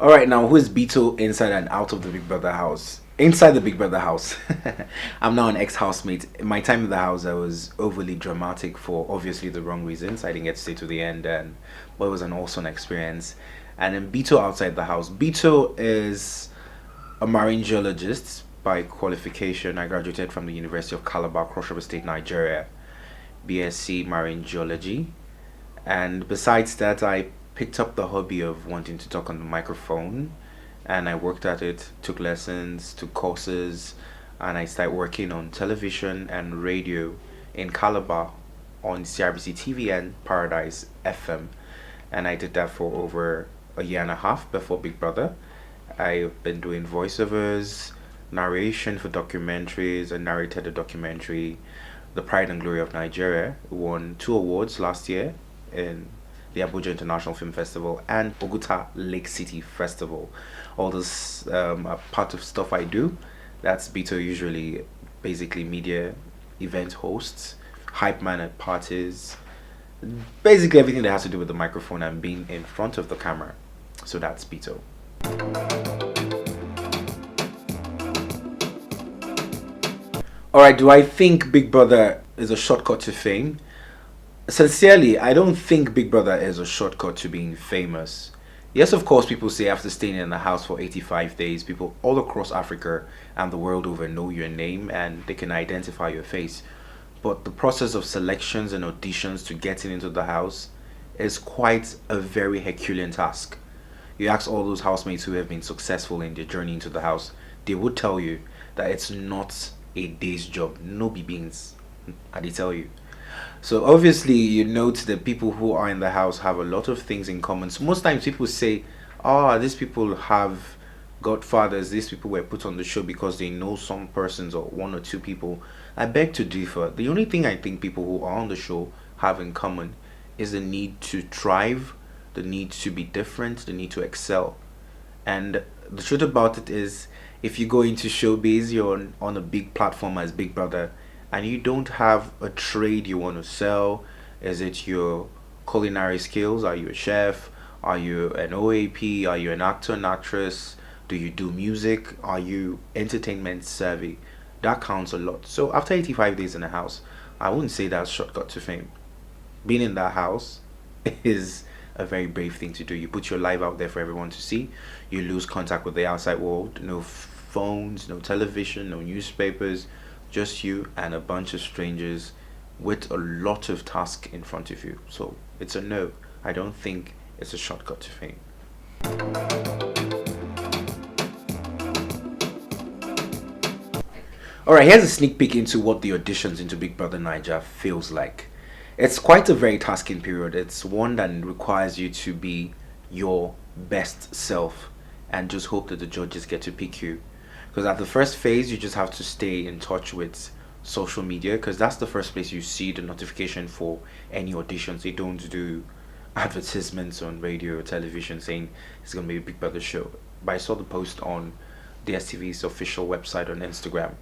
All right, now who is Bitto inside and out of the Big Brother house? Inside the Big Brother house, I'm now an ex-housemate. In my time in the house, I was overly dramatic for obviously the wrong reasons. I didn't get to stay to the end, and but it was an awesome experience. And then Bitto outside the house. Bitto is a marine geologist by qualification. I graduated from the University of Calabar, Cross River State, Nigeria, BSc Marine Geology. And besides that, I picked up the hobby of wanting to talk on the microphone, and I worked at it, took lessons, took courses, and I started working on television and radio in Calabar on CRBC TV and Paradise FM. And I did that for over a year and a half before Big Brother. I've been doing voiceovers, narration for documentaries. I narrated a documentary, The Pride and Glory of Nigeria. It won 2 awards last year in the Abuja International Film Festival and Oguta Lake City Festival. All this are part of stuff I do. That's Bitto, usually basically media event hosts, hype man at parties, basically everything that has to do with the microphone and being in front of the camera. So that's Bitto. Alright, do I think Big Brother is a shortcut to fame? Sincerely, I don't think Big Brother is a shortcut to being famous. Yes, of course, people say after staying in the house for 85 days, people all across Africa and the world over know your name and they can identify your face. But the process of selections and auditions to getting into the house is quite a very Herculean task. You ask all those housemates who have been successful in their journey into the house, they would tell you that it's not a day's job. No be beans. And they tell you. So obviously you note that people who are in the house have a lot of things in common. So most times people say, oh, these people have godfathers, these people were put on the show because they know some persons or one or two people. I beg to differ. The only thing I think people who are on the show have in common is the need to thrive, the need to be different, the need to excel. And the truth about it is, if you go into showbiz, you're on a big platform as Big Brother, and you don't have a trade you want to sell. Is it your culinary skills? Are you a chef? Are you an OAP? Are you an actor, an actress? Do you do music? Are you entertainment savvy? That counts a lot. So after 85 days in the house, I wouldn't say that's shortcut to fame. Being in that house is a very brave thing to do. You put your life out there for everyone to see. You lose contact with the outside world. No phones, no television, no newspapers. Just you and a bunch of strangers with a lot of tasks in front of you. So it's a no. I don't think it's a shortcut to fame. Alright, here's a sneak peek into what the auditions into Big Brother Naija feels like. It's quite a very tasking period. It's one that requires you to be your best self and just hope that the judges get to pick you. Because at the first phase, you just have to stay in touch with social media, because that's the first place you see the notification for any auditions. They don't do advertisements on radio or television saying it's going to be a Big Brother show. But I saw the post on DSTV's official website on Instagram.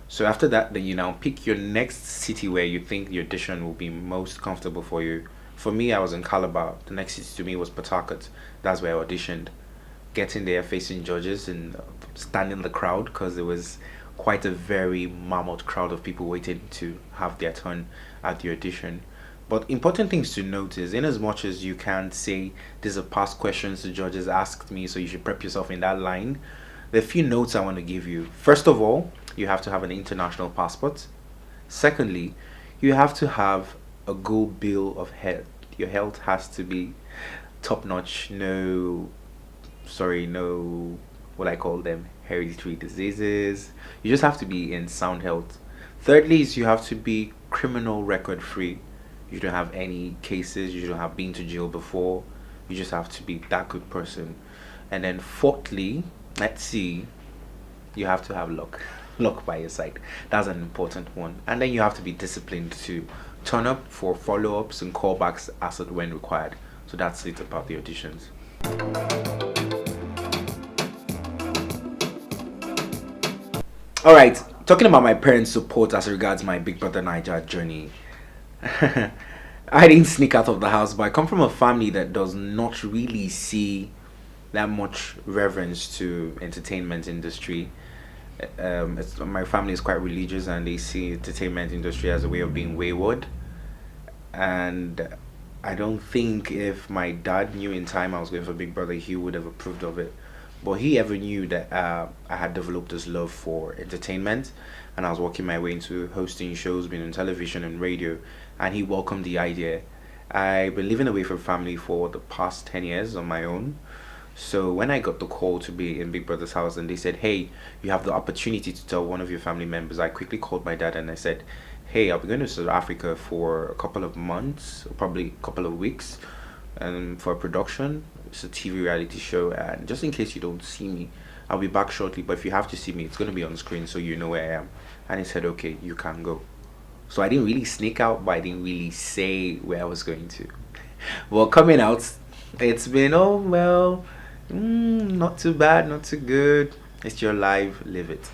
So after that, then you now pick your next city where you think the audition will be most comfortable for you. For me, I was in Calabar. The next city to me was Port Harcourt. That's where I auditioned. Getting there, facing judges and standing in the crowd, because there was quite a very mammoth crowd of people waiting to have their turn at the audition. But important things to note is, in as much as you can't say these are past questions the judges asked me, so you should prep yourself in that line, there are a few notes I want to give you. First of all, you have to have an international passport. Secondly, you have to have a good bill of health. Your health has to be top notch. No, what I call them, hereditary diseases. You just have to be in sound health. Thirdly is you have to be criminal record free. You don't have any cases, you don't have been to jail before. You just have to be that good person. And then fourthly, let's see, you have to have luck by your side. That's an important one. And then you have to be disciplined to turn up for follow-ups and callbacks as and when required. So that's it about the auditions. Alright, talking about my parents' support as regards my Big Brother Naija journey. I didn't sneak out of the house, but I come from a family that does not really see that much reverence to entertainment industry. My family is quite religious, and they see entertainment industry as a way of being wayward. And I don't think if my dad knew in time I was going for Big Brother, he would have approved of it. But he ever knew that I had developed this love for entertainment, and I was working my way into hosting shows, being on television and radio, and he welcomed the idea. I've been living away from family for the past 10 years on my own. So when I got the call to be in Big Brother's house and they said, "Hey, you have the opportunity to tell one of your family members," I quickly called my dad and I said, "Hey, I'll be going to South Africa for a couple of months, or probably a couple of weeks, and for a production. It's a TV reality show, and just in case you don't see me, I'll be back shortly. But if you have to see me, it's going to be on screen so you know where I am." And he said, "Okay, you can go." So I didn't really sneak out, but I didn't really say where I was going to. Well, coming out, it's been, oh well, not too bad, not too good. It's your life, live it.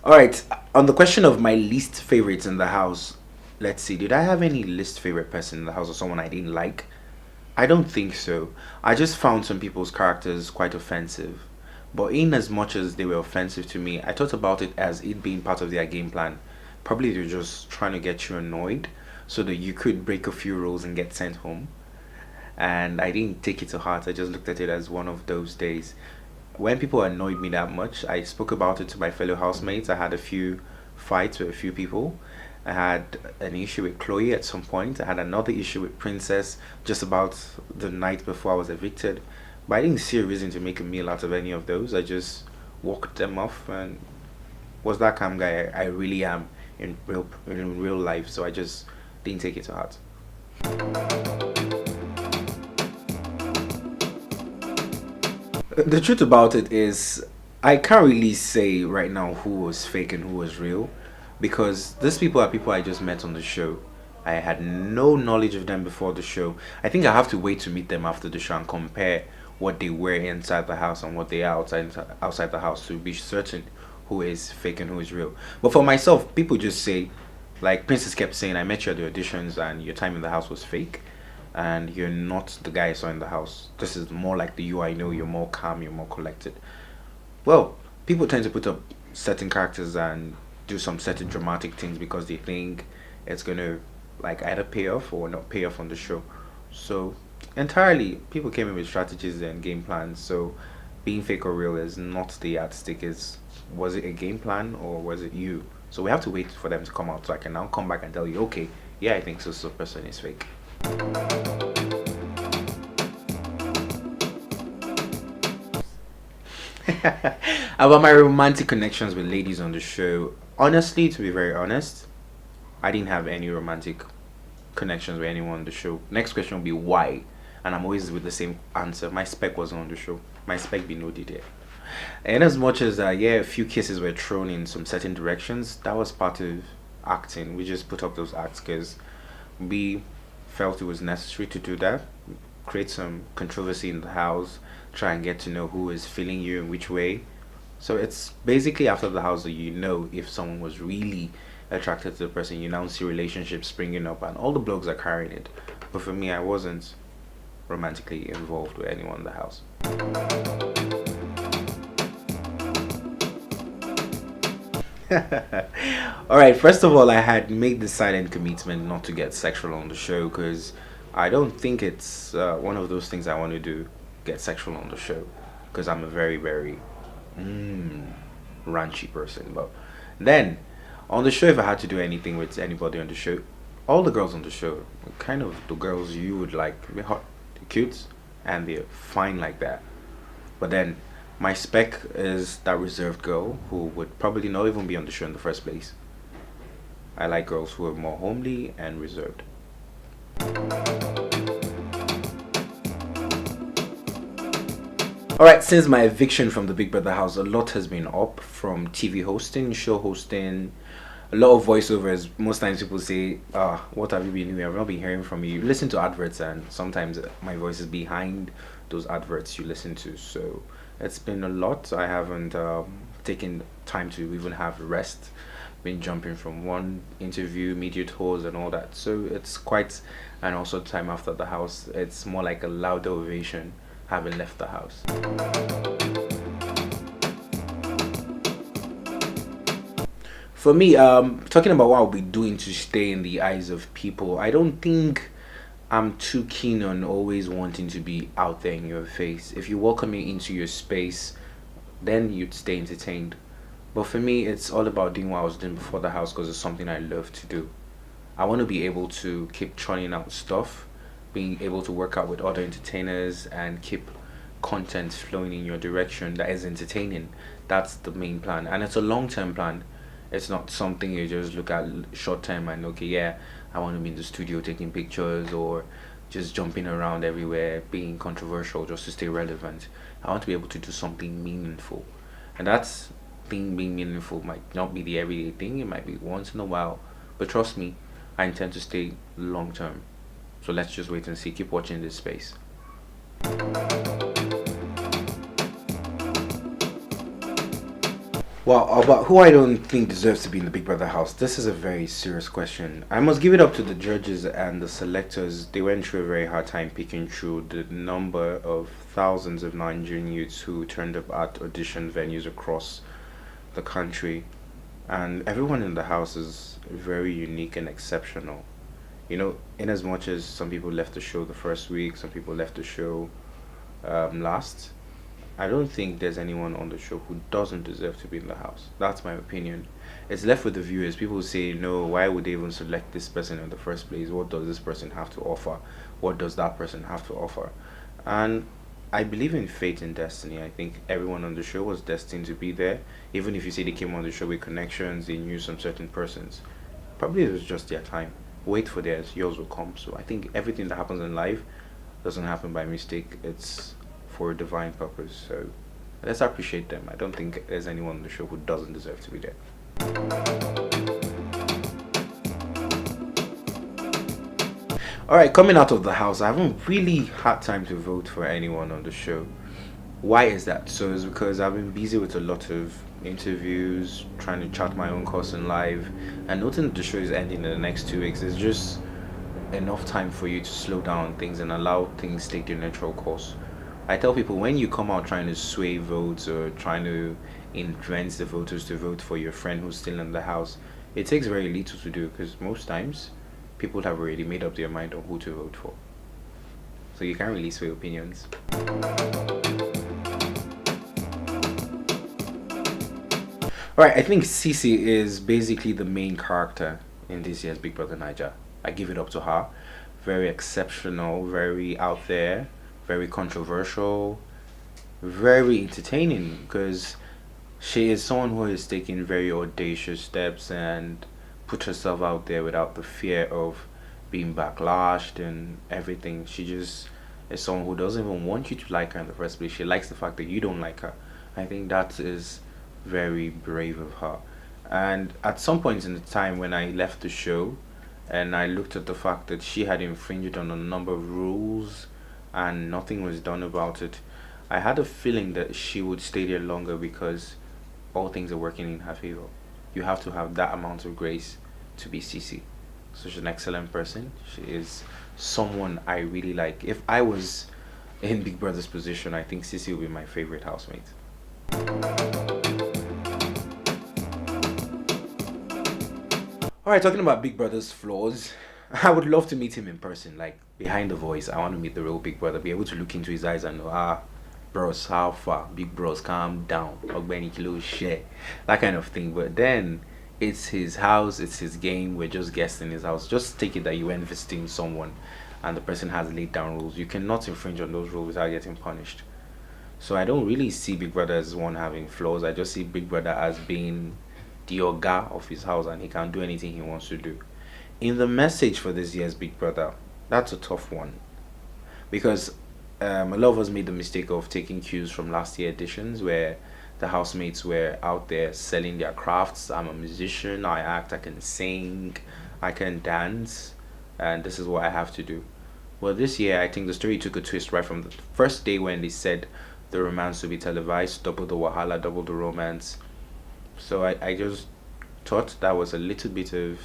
All right, on the question of my least favorites in the house, let's see, did I have any least favorite person in the house or someone I didn't like? I don't think so. I just found some people's characters quite offensive. But in as much as they were offensive to me, I thought about it as it being part of their game plan. Probably they're just trying to get you annoyed so that you could break a few rules and get sent home. And I didn't take it to heart. I just looked at it as one of those days. When people annoyed me that much, I spoke about it to my fellow housemates. I had a few fights with a few people. I had an issue with Chloe at some point. I had another issue with Princess just about the night before I was evicted. But I didn't see a reason to make a meal out of any of those. I just walked them off and was that calm guy I really am in real life. So I just didn't take it to heart. The truth about it is, I can't really say right now who was fake and who was real, because these people are people I just met on the show. I had no knowledge of them before the show. I think I have to wait to meet them after the show and compare what they were inside the house and what they are outside the house to be certain who is fake and who is real. But for myself, people just say, like Princess kept saying, "I met you at the auditions and your time in the house was fake, and you're not the guy I saw in the house. This is more like the you I know. You're more calm, you're more collected." Well, people tend to put up certain characters and do some certain dramatic things because they think it's gonna like either pay off or not pay off on the show. So entirely, people came in with strategies and game plans. So being fake or real is not the yardstick. Is was it a game plan or was it you? So we have to wait for them to come out so I can now come back and tell you, okay, yeah, I think so person is fake. About my romantic connections with ladies on the show, honestly, to be very honest, I didn't have any romantic connections with anyone on the show. Next question will be why, and I'm always with the same answer. My spec wasn't on the show. My spec be no there. And as much as yeah, a few kisses were thrown in some certain directions, that was part of acting. We just put up those acts because we felt it was necessary to do that, create some controversy in the house, try and get to know who is feeling you in which way. So it's basically after the house that you know if someone was really attracted to the person. You now see relationships springing up, and all the blogs are carrying it. But for me, I wasn't romantically involved with anyone in the house. All right, first of all, I had made the silent commitment not to get sexual on the show because I don't think it's one of those things I want to do, get sexual on the show, because I'm a very, very ranchy person. But then on the show, if I had to do anything with anybody on the show, all the girls on the show, kind of the girls you would like, they're hot, they're cute, and they're fine like that. But then my spec is that reserved girl who would probably not even be on the show in the first place. I like girls who are more homely and reserved. Alright, since my eviction from the Big Brother house, a lot has been up, from TV hosting, show hosting, a lot of voiceovers. Most times people say, what have you been doing? I've not been hearing from you. You listen to adverts, and sometimes my voice is behind those adverts you listen to. So it's been a lot. I haven't taken time to even have rest. been jumping from one interview, media tours, and all that. So it's quite, and also time after the house, it's more like a louder ovation having left the house. For me, talking about what I'll be doing to stay in the eyes of people, I don't think I'm too keen on always wanting to be out there in your face. If you welcome me into your space, then you'd stay entertained. But for me, it's all about doing what I was doing before the house because it's something I love to do. I want to be able to keep churning out stuff, being able to work out with other entertainers and keep content flowing in your direction that is entertaining. That's the main plan, and it's a long-term plan. It's not something you just look at short term and okay, yeah, I want to be in the studio taking pictures or just jumping around everywhere, being controversial just to stay relevant. I want to be able to do something meaningful, and that's thing being meaningful might not be the everyday thing. It might be once in a while, but trust me, I intend to stay long term. So let's just wait and see. Keep watching this space. Well, about who I don't think deserves to be in the Big Brother house, this is a very serious question. I must give it up to the judges and the selectors. They went through a very hard time picking through the number of thousands of Nigerian youths who turned up at audition venues across the country. And everyone in the house is very unique and exceptional. In as much as some people left the show the first week, some people left the show last. I don't think there's anyone on the show who doesn't deserve to be in the house. That's my opinion. It's left with the viewers. People say, no, why would they even select this person in the first place? What does this person have to offer? What does that person have to offer? And I believe in fate and destiny. I think everyone on the show was destined to be there. Even if you say they came on the show with connections, they knew some certain persons. Probably it was just their time. Wait for theirs, yours will come. So I think everything that happens in life doesn't happen by mistake. It's for a divine purpose. So let's appreciate them. I don't think there's anyone on the show who doesn't deserve to be there. Alright, coming out of the house, I haven't really had time to vote for anyone on the show. Why is that? So it's because I've been busy with a lot of interviews, trying to chart my own course in life, and noting that the show is ending in the next 2 weeks. It's just enough time for you to slow down things and allow things take their natural course. I tell people, when you come out trying to sway votes or trying to influence the voters to vote for your friend who's still in the house, it takes very little to do because most times people have already made up their mind on who to vote for. So you can't really sway opinions. Alright, I think Cee-C is basically the main character in this year's Big Brother Naija. I give it up to her. Very exceptional, very out there, very controversial, very entertaining because she is someone who is taking very audacious steps and put herself out there without the fear of being backlashed and everything. She just is someone who doesn't even want you to like her in the first place. She likes the fact that you don't like her. I think that is very brave of her. And at some point in the time when I left the show and I looked at the fact that she had infringed on a number of rules and nothing was done about it, I had a feeling that she would stay there longer because all things are working in her favor. You have to have that amount of grace to be Cee-C. So she's an excellent person. She is someone I really like. If I was in Big Brother's position, I think Cee-C would be my favorite housemate. Alright, talking about Big Brother's flaws, I would love to meet him in person, like behind the voice. I want to meet the real Big Brother, be able to look into his eyes and know, bros, how far? Big bros, calm down. Ogbeni Kilo, share. That kind of thing. But then it's his house, it's his game, we're just guests in his house. Just take it that you went visiting someone and the person has laid down rules. You cannot infringe on those rules without getting punished. So I don't really see Big Brother as one having flaws. I just see Big Brother as being the Oga of his house and he can do anything he wants to do. In the message for this year's Big Brother, that's a tough one because a lot of us made the mistake of taking cues from last year editions where the housemates were out there selling their crafts. I'm a musician, I act, I can sing, I can dance, and this is what I have to do. Well, this year I think the story took a twist right from the first day when they said the romance will be televised, double the wahala, double the romance. So I just thought that was a little bit of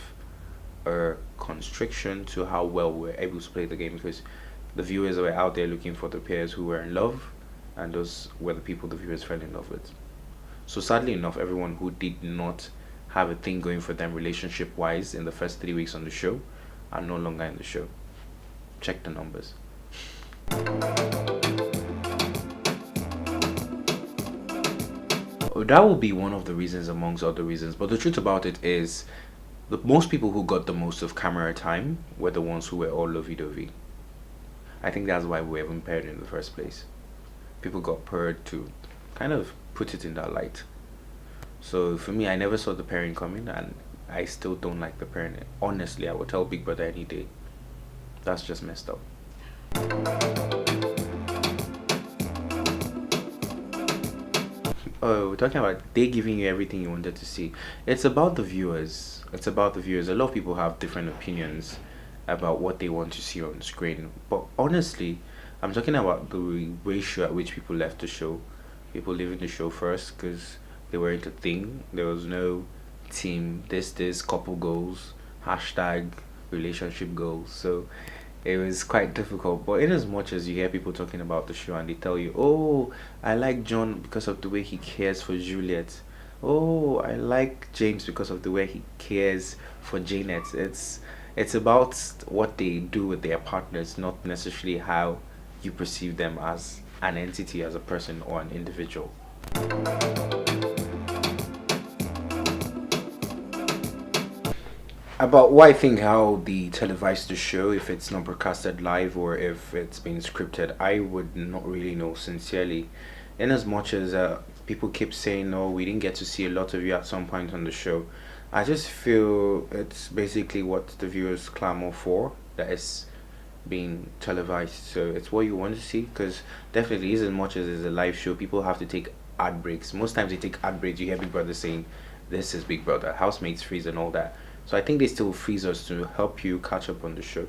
a constriction to how well we're able to play the game, because the viewers were out there looking for the pairs who were in love, and those were the people the viewers fell in love with. So sadly enough, everyone who did not have a thing going for them relationship wise in the first 3 weeks on the show are no longer in the show. Check the numbers. That will be one of the reasons amongst other reasons, but the truth about it is the most people who got the most of camera time were the ones who were all Lovey Dovey. I think that's why we were even paired in the first place. People got paired to kind of put it in that light. So for me, I never saw the pairing coming, and I still don't like the pairing. Honestly, I would tell Big Brother any day. That's just messed up. Oh, we're talking about they giving you everything you wanted to see. It's about the viewers. It's about the viewers. A lot of people have different opinions about what they want to see on screen. But honestly, I'm talking about the ratio at which people left the show. People leaving the show first because they weren't a thing. There was no team, this, couple goals, hashtag relationship goals. So it was quite difficult. But in as much as you hear people talking about the show and they tell you, oh, I like John because of the way he cares for Juliet. Oh, I like James because of the way he cares for Janet. It's about what they do with their partners, not necessarily how you perceive them as an entity, as a person or an individual. About what I think how the televised the show, if it's not broadcasted live or if it's been scripted, I would not really know sincerely. In as much as people keep saying, no, we didn't get to see a lot of you at some point on the show, I just feel it's basically what the viewers clamor for that is being televised. So it's what you want to see, because definitely, as much as it's a live show, people have to take ad breaks. Most times they take ad breaks. You hear Big Brother saying, this is Big Brother, housemates freeze and all that. So I think they still freeze us to help you catch up on the show.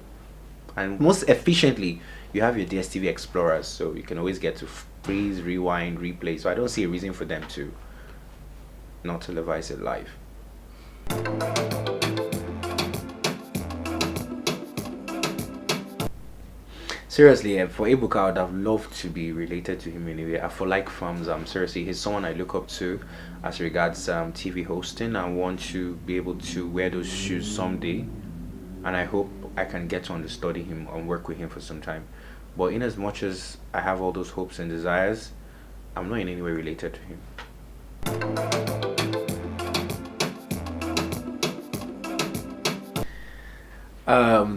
And most efficiently, you have your DSTV Explorers, so you can always get to freeze, rewind, replay. So I don't see a reason for them to not televise it live. Seriously, for Ebuka, I would have loved to be related to him anyway. I feel like from seriously, he's someone I look up to as regards TV hosting. I want to be able to wear those shoes someday, and I hope I can get to understudy him and work with him for some time. But in as much as I have all those hopes and desires, I'm not in any way related to him.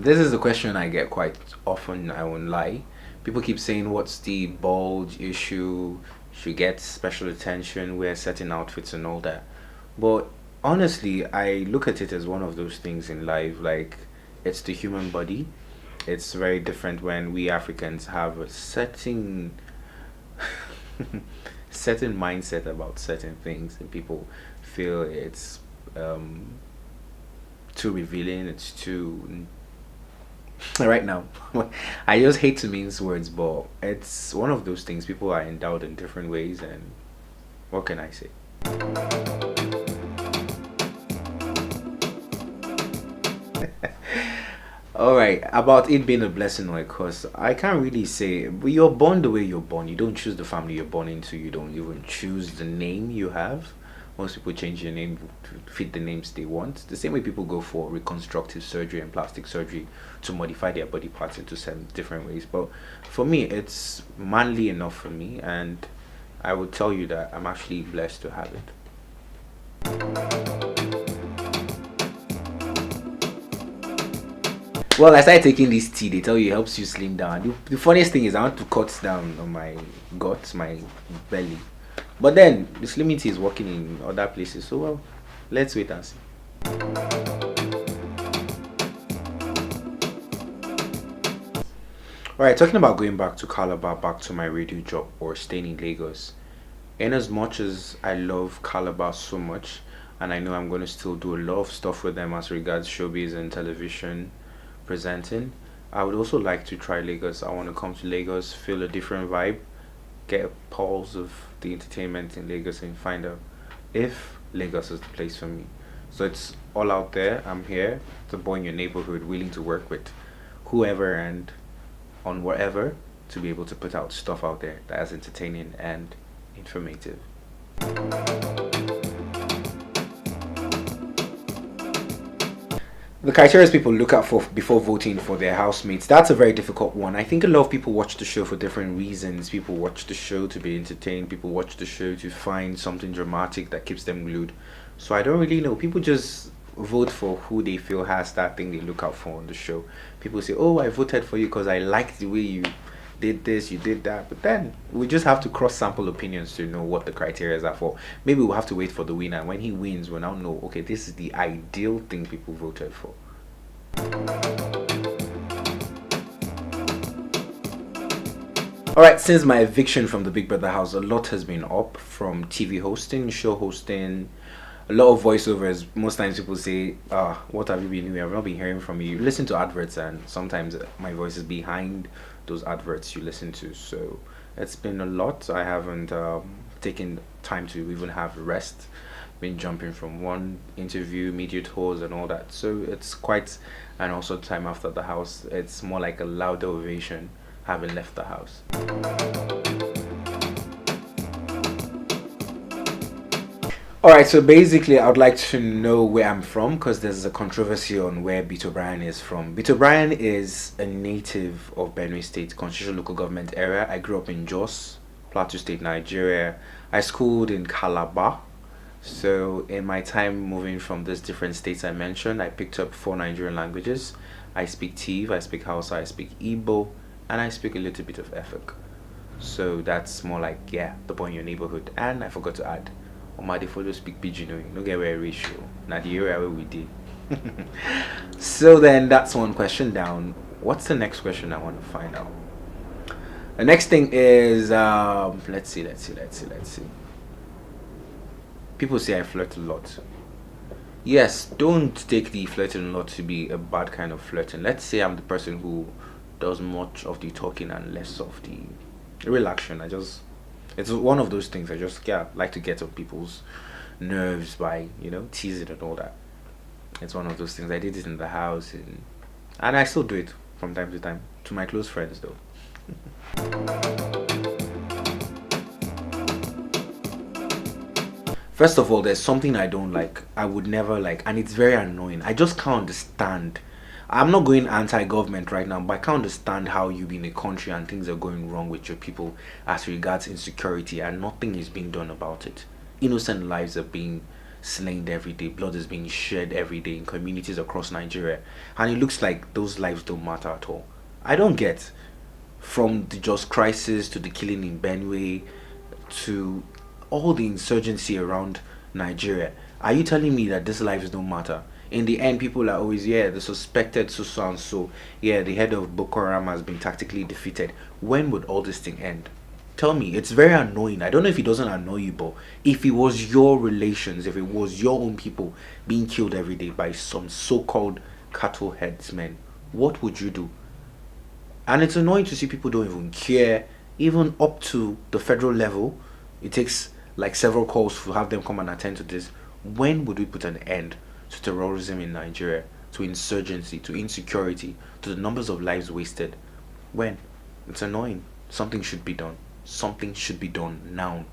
This is a question I get quite often, I won't lie. People keep saying, what's the bulge issue? Should get special attention, wear certain outfits and all that. But honestly, I look at it as one of those things in life, like it's the human body. It's very different when we Africans have a certain certain mindset about certain things, and people feel it's too revealing, it's too right now. I just hate to mince words, but it's one of those things. People are endowed in different ways, and what can I say? All right, about it being a blessing or a curse, I can't really say. But you're born the way you're born. You don't choose the family you're born into. You don't even choose the name you have. Most people change their name to fit the names they want. The same way people go for reconstructive surgery and plastic surgery to modify their body parts into some different ways. But for me, it's manly enough for me, and I would tell you that I'm actually blessed to have it. Well, I started taking this tea. They tell you it helps you slim down. The funniest thing is I want to cut down on my guts, my belly. But then the slimming tea is working in other places. So well, let's wait and see. Alright, talking about going back to Calabar, back to my radio job or staying in Lagos. In as much as I love Calabar so much, and I know I'm going to still do a lot of stuff with them as regards showbiz and television presenting, I would also like to try Lagos. I want to come to Lagos, feel a different vibe, get a pulse of the entertainment in Lagos, and find out if Lagos is the place for me. So it's all out there. I'm here, the boy in your neighborhood, willing to work with whoever and on whatever to be able to put out stuff out there that is entertaining and informative. The criteria people look out for before voting for their housemates, that's a very difficult one. I think a lot of people watch the show for different reasons. People watch the show to be entertained, people watch the show to find something dramatic that keeps them glued. So I don't really know. People just vote for who they feel has that thing they look out for on the show. People say, oh, I voted for you because I liked the way you did this, you did that. But then we just have to cross sample opinions to know what the criteria are for. Maybe we'll have to wait for the winner. When he wins, we'll now know, okay, this is the ideal thing people voted for. Alright, since my eviction from the Big Brother house, a lot has been up, from TV hosting, show hosting, a lot of voiceovers. Most times people say, what have you been doing? I've not been hearing from you. You listen to adverts, and sometimes my voice is behind those adverts you listen to. So it's been a lot. I haven't taken time to even have rest. Been jumping from one interview, media tours, and all that. So it's quite an also time after the house. It's more like a louder ovation having left the house. Alright, so basically I would like to know where I'm from, because there's a controversy on where Bitto Bryan is from. Bitto Bryan is a native of Benue State, Constitutional Local Government area. I grew up in Jos, Plateau State, Nigeria. I schooled in Calabar. So in my time moving from these different states I mentioned, I picked up 4 Nigerian languages. I speak Tiv, I speak Hausa, I speak Igbo, and I speak a little bit of Efik. So that's more like, yeah, the boy in your neighborhood. And I forgot to add, my follow speak pidgin, no get where ratio. Now the area where we did. So then that's one question down. What's the next question I want to find out? The next thing is let's see. People say I flirt a lot. Yes, don't take the flirting a lot to be a bad kind of flirting. Let's say I'm the person who does much of the talking and less of the real action. It's one of those things I just like to get on people's nerves by, teasing and all that. It's one of those things. I did it in the house, and I still do it from time to time to my close friends though. First of all, there's something I don't like. I would never like, and it's very annoying. I just can't understand. I'm not going anti-government right now, but I can't understand how you be in a country and things are going wrong with your people as regards insecurity and nothing is being done about it. Innocent lives are being slain every day. Blood is being shed every day in communities across Nigeria. And it looks like those lives don't matter at all. I don't get, from the just crisis to the killing in Benue to all the insurgency around Nigeria. Are you telling me that these lives don't matter? In the end, people are always, the suspected so and so, the head of Boko Haram has been tactically defeated. When would all this thing end? Tell me. It's very annoying. I don't know if it doesn't annoy you, but if it was your relations, if it was your own people being killed every day by some so-called cattle headsmen, what would you do? And it's annoying to see people don't even care, even up to the federal level. It takes like several calls to have them come and attend to this. When would we put an end to terrorism in Nigeria, to insurgency, to insecurity, to the numbers of lives wasted? When? It's annoying. Something should be done. Something should be done now.